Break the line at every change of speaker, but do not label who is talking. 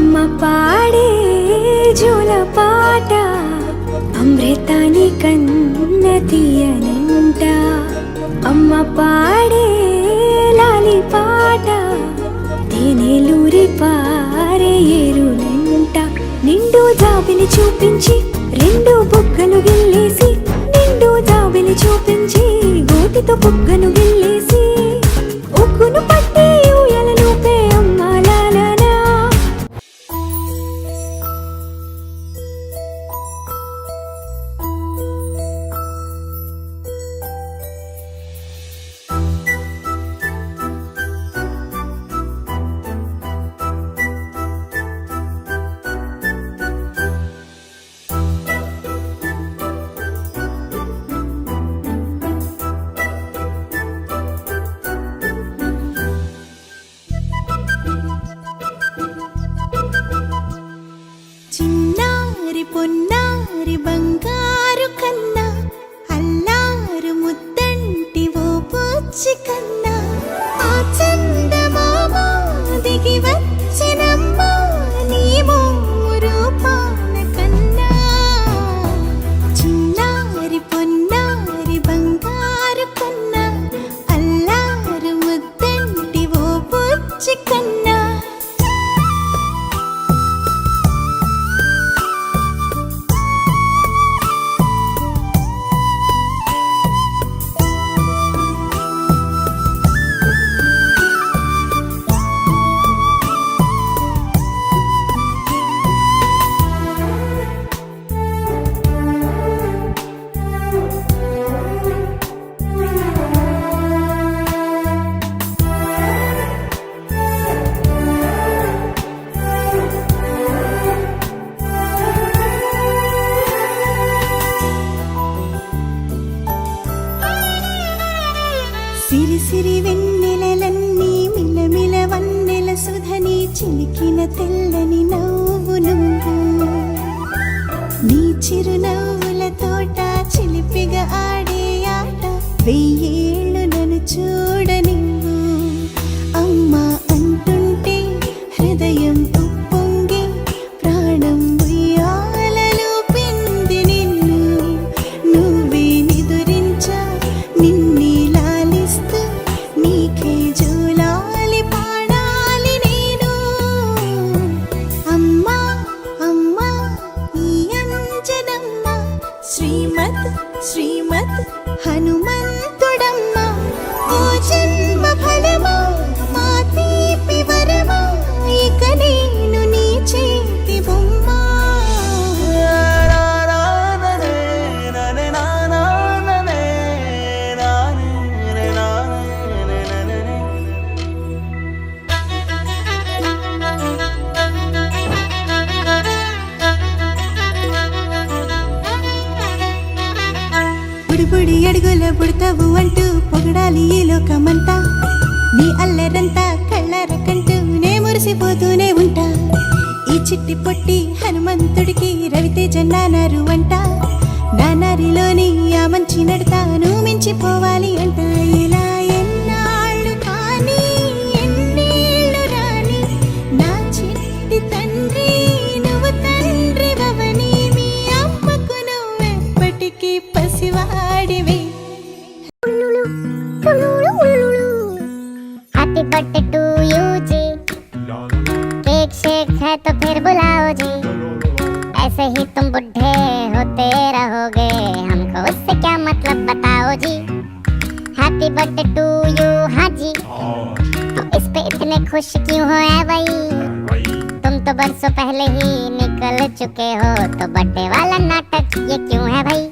అమ్మ పాడే జోల పాట అమృతాని కన్న తీయనంట. అమ్మ పాడే లాలి పాట తేనెలూరి పారే ఏరునంట. నిండు జాబిలి చూపించి రెండు బుగ్గలు గిల్లేసి, నిండు జాబిలి చూపించి గోటితో బుగ్గను గిల్లేసి, ఉగ్గును పట్టి ఊయలలోపే అమ్మ లాలనా.
చిన్నారి పొన్నారి బంగారు కన్నా, అల్లారు ముద్దంటి ఓ పుచ్చి కన్నా, ఆ చందమామ దిగి వచ్చినమ్మ నీ మోము రూపాన కన్నా. చిన్నారి పొన్నారి బంగారు కన్నా, అల్లారు ముద్దంటి ఓ పుచ్చి కన్నా. సిరి సిరి వెన్నెలలన్నీ మిలమిల వన్నెల సుధని చిలికిన తెల్లని నవ్వు నువ్వు. నీ చిరునవ్వుల తోట చిలిపిగా ఆడే ఆట వెయ్యేళ్ళు నన్ను చూడ నువ్వు. అమ్మా అంటుంటే హృదయం ఉప్పొంగి ప్రాణం ఉయ్యాలలో పిండి నిన్ను. నువ్వే నిదురించా నిన్నే లాలిస్తూ నీకే జోలాలి పాడాలి నేను. అమ్మా అమ్మా ఈ అంజనమ్మ శ్రీమత్ శ్రీమత్ హనుమంతుడమ్మ. ఓ జన్మ ఫలమా మా తీపి వరమా, ఇక నేను నీ చేతి బొమ్మ. బుడిబుడి అడుగుల బుడతావు అంటూ పొగడాలి ఈ లోకమంతా. నీ అల్లరంతా కళ్ళరకంటూ నే మురిసిపోతూనే ఉంటా. ఈ చిట్టి పొట్టి హనుమంతుడికి రవితేజ నానారు అంట. నానారిలోని ఆ మంచి నడతాను మించిపోవాలి అంట. ఇలా ఎన్నాళ్ళు కానీ ఎన్నేళ్ళు రాని నా చిట్టి తండ్రి నువ్వు తండ్రి భవని. మీ అమ్మకు నువ్వెప్పటికీ పసివాడివి.
हैप्पी बर्थडे टू यू जी, केक शेक है तो फिर बुलाओ जी, ऐसे ही तुम बुढ़े होते रहोगे, हमको उससे क्या मतलब बताओ जी। हैप्पी बर्थडे टू यू हाँ जी, तो इस पे इतने खुश क्यों हो ऐ भाई, तुम तो बरसों पहले ही निकल चुके हो, तो बर्थडे वाला नाटक ये क्यों है भाई।